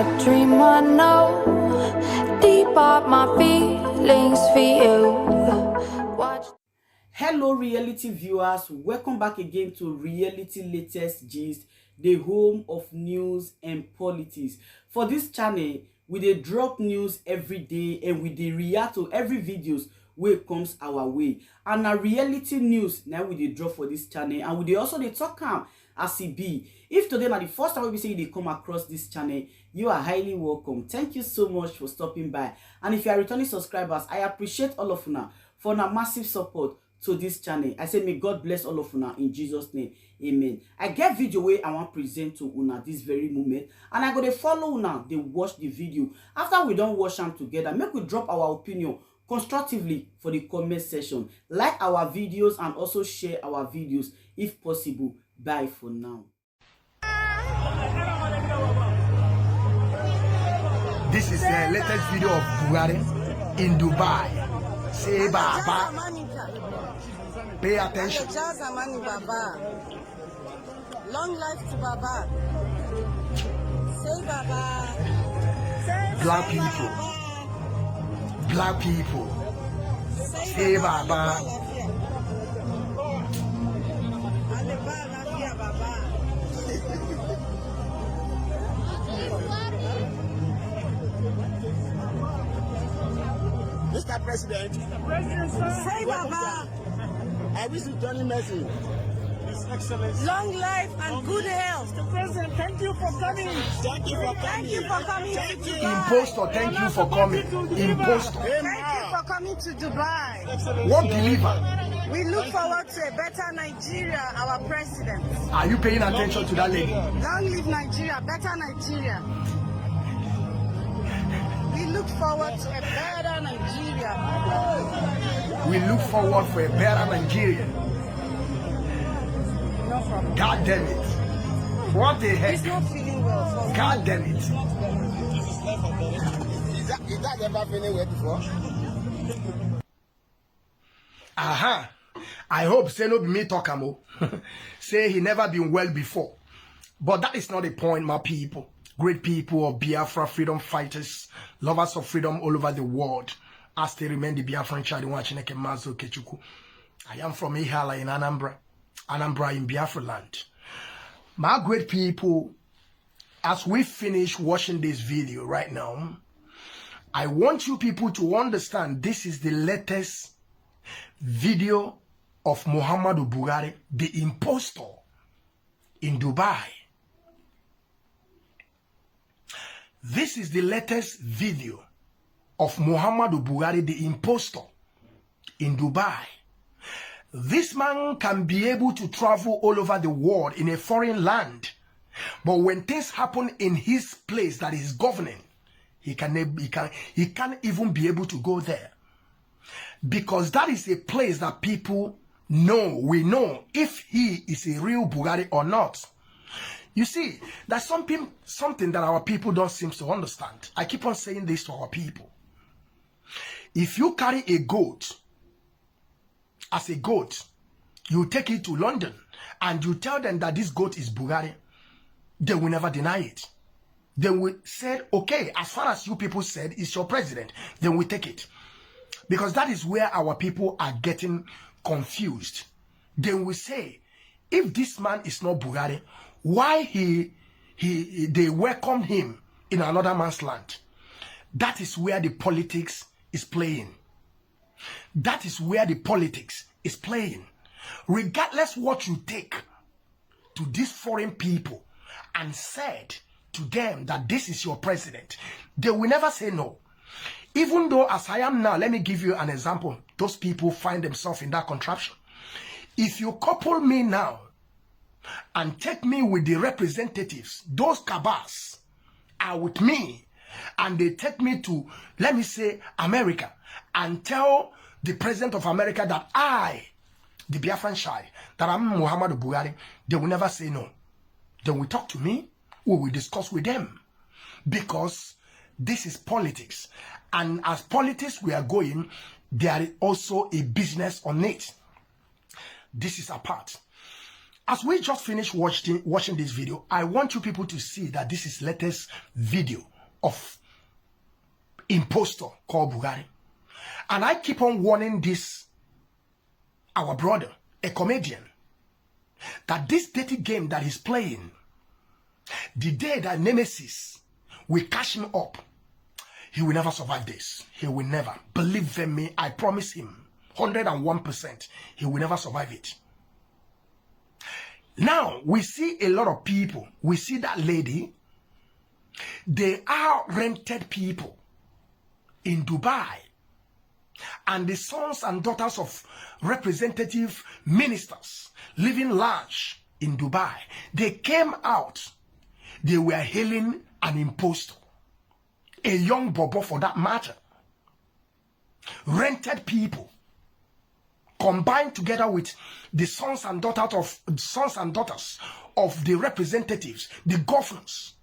a dream I know. Deep up my feelings for you. Watch. Hello reality viewers, welcome back again to Reality Latest Gist, the home of news and politics. For this channel, we dey drop news every day and we dey react to every videos wey comes our way. And na reality news now we dey drop for this channel, and we dey also dey talk am as e be. If today na the first time we say you dey come across this channel, you are highly welcome. Thank you so much for stopping by. And if you are returning subscribers, I appreciate all of una for una massive support to this channel. I say may God bless all of una in Jesus name. Amen. I get video wey I want present to una this very moment, and I go dey follow una dey watch the video. After we don watch am together, make we drop our opinion constructively for the comment section. Like our videos and also share our videos if possible. Bye for now. This is the latest video of Buhari in Dubai. Say Baba. Pay attention. Long life to Baba. Say Baba. Black people. Black people. Say Baba. Mr. President. Say Baba. I wish you Johnny Mercy. His Excellency. Long life and good health. Mr. President, thank you for coming. Thank you for coming. Thank you for coming to Dubai. Impostor, thank you for coming. Impostor. Thank you for coming to Dubai. What deliver? We look forward to a better Nigeria, our president. Are you paying attention to that lady? Long live Nigeria, better Nigeria. We look forward to a better Nigeria. We look forward for a better Nigeria. No problem. God damn it. What the heck? He's not feeling well. God damn it. Is that ever feeling well before? Aha. I hope say no be me talk amo. Say he never been well before. But that is not the point, my people. Great people of Biafra, freedom fighters, lovers of freedom all over the world. As they remain the Biafran child watching Mazo Kechuku. I am from Ihala in Anambra in Biafra land. My great people, as we finish watching this video right now, I want you people to understand this is the latest video of Muhammadu Buhari, the impostor, in Dubai. This is the latest video of Muhammadu Buhari, the impostor, in Dubai. This man can be able to travel all over the world in a foreign land. But when things happen in his place that is governing, he can't even be able to go there. Because that is a place that people know, we know if he is a real Buhari or not. You see, that's something that our people don't seem to understand. I keep on saying this to our people. If you carry a goat, as a goat, you take it to London and you tell them that this goat is Buhari, they will never deny it. They will say, okay, as far as you people said it's your president, then we take it. Because that is where our people are getting confused. They will say, if this man is not Buhari, why they welcome him in another man's land? That is where the politics is playing. That is where the politics is playing. Regardless what you take to these foreign people and said to them that this is your president, they will never say no. Even though as I am now, let me give you an example. Those people find themselves in that contraption. If you couple me now and take me with the representatives, those cabals are with me, and they take me to, let me say, America, and tell the president of America that I, the Biafran child, that I'm Muhammadu Buhari, they will never say no. They will talk to me, we will discuss with them. Because this is politics. And as politics we are going, there is also a business on it. This is a part. As we just finished watching this video, I want you people to see that this is latest video of impostor called Buhari. And I keep on warning this, our brother, a comedian, that this dirty game that he's playing, the day that Nemesis will catch him up, he will never survive this. He will never. Believe in me, I promise him, 101%, he will never survive it. Now, we see a lot of people. We see that lady. They are rented people in Dubai. And the sons and daughters of representative ministers living large in Dubai, they came out. They were hailing an impostor. A young bobo for that matter. Rented people. Combined together with the sons and daughters of the representatives, the governors,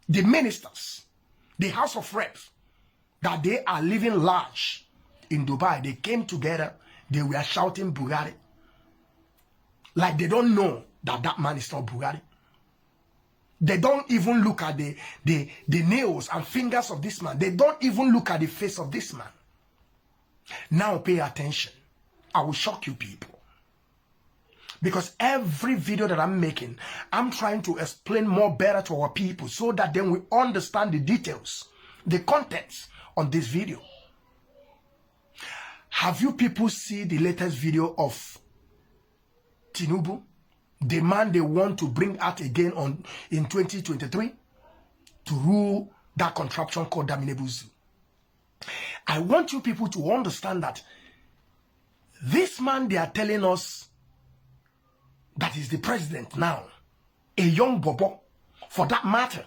the ministers, the House of Reps, that they are living large in Dubai. They came together, they were shouting Buhari. Like they don't know that that man is not Buhari. They don't even look at the nails and fingers of this man. They don't even look at the face of this man. Now pay attention. I will shock you people. Because every video that I'm making, I'm trying to explain more better to our people so that then we understand the details, the contents on this video. Have you people seen the latest video of Tinubu? The man they want to bring out again in 2023 to rule that contraption called Daminebuzu. I want you people to understand that this man they are telling us that is the president now, a young bobo, for that matter,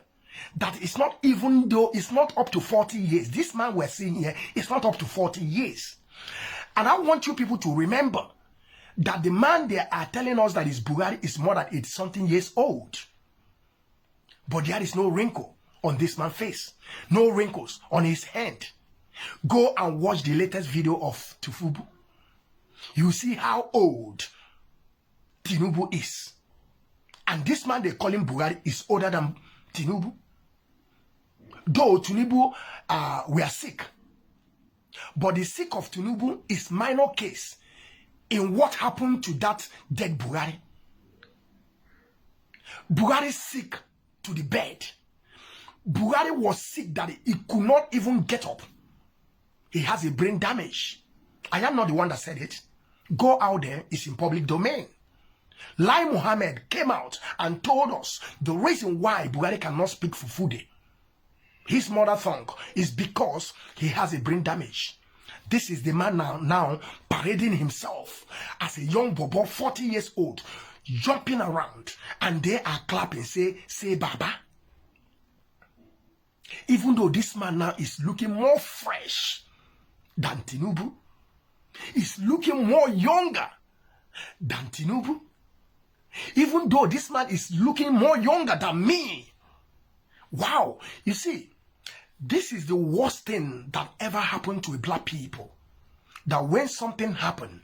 that is not, even though it's not up to 40 years. This man we're seeing here is not up to 40 years. And I want you people to remember that the man they are telling us that is Buhari is more than 80-something years old. But there is no wrinkle on this man's face. No wrinkles on his hand. Go and watch the latest video of Tufubu. You see how old Tinubu is. And this man they call him Buhari is older than Tinubu. Though Tinubu were sick. But the sick of Tinubu is minor case in what happened to that dead Buhari. Buhari sick to the bed. Buhari was sick that he could not even get up. He has a brain damage. I am not the one that said it. Go out there, it's in public domain. Lai Mohammed came out and told us the reason why Buhari cannot speak Fufude, his mother tongue, is because he has a brain damage. This is the man now parading himself as a young bobo, 40 years old, jumping around, and they are clapping, say Baba. Even though this man now is looking more fresh than Tinubu, is looking more younger than Tinubu. Even though this man is looking more younger than me. Wow. You see, this is the worst thing that ever happened to a black people. That when something happened,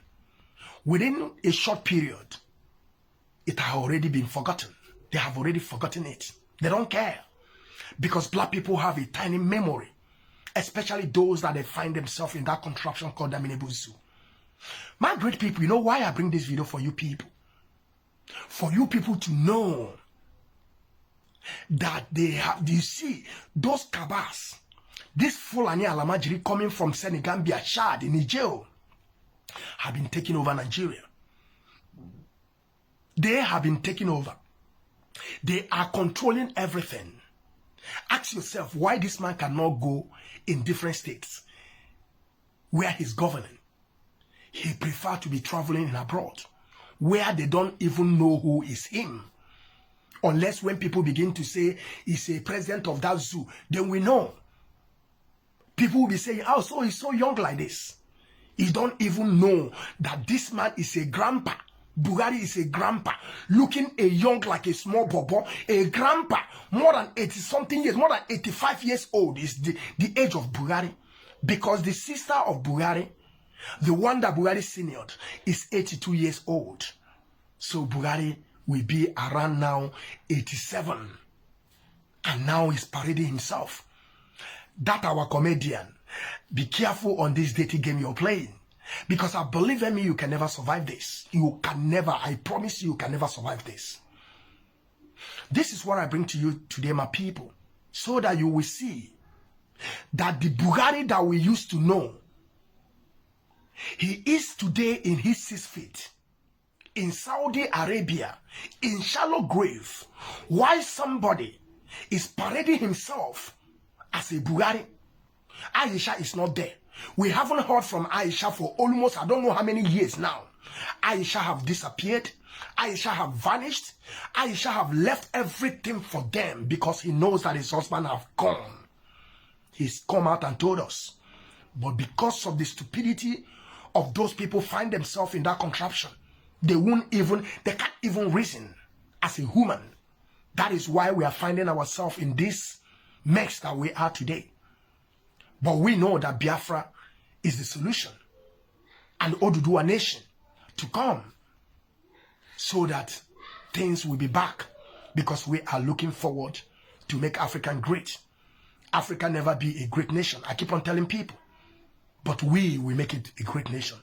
within a short period, it has already been forgotten. They have already forgotten it. They don't care. Because black people have a tiny memory. Especially those that they find themselves in that contraption called Daminebuzu. My great people, you know why I bring this video for you people? For you people to know that they have, you see, those cabas, this Fulani Alamajiri coming from Senegambia, Chad, in Niger, have been taking over Nigeria. They have been taking over. They are controlling everything. Ask yourself why this man cannot go in different states where he's governing. He prefers to be traveling abroad where they don't even know who is him. Unless when people begin to say he's a president of that zoo, then we know. People will be saying, oh, so he's so young like this. He don't even know that this man is a grandpa. Buhari is a grandpa, looking a young like a small bobo, a grandpa, more than 80-something years, more than 85 years old is the age of Buhari. Because the sister of Buhari, the one that Buhari seniored, is 82 years old. So Buhari will be around now 87. And now he's parading himself. that our comedian, be careful on this dating game you're playing. Because I believe in me, you can never survive this. You can never, I promise you can never survive this. This is what I bring to you today, my people, so that you will see that the Buhari that we used to know, he is today in his 6 feet, in Saudi Arabia, in shallow grave, while somebody is parading himself as a Buhari. Aisha is not there. We haven't heard from Aisha for almost, I don't know how many years now. Aisha have disappeared. Aisha have vanished. Aisha have left everything for them because he knows that his husband have gone. He's come out and told us. But because of the stupidity of those people find themselves in that contraption, they can't even reason as a human. That is why we are finding ourselves in this mess that we are today. But we know that Biafra is the solution and Oduduwa nation to come so that things will be back, because we are looking forward to make Africa great. Africa never be a great nation. I keep on telling people, but we will make it a great nation.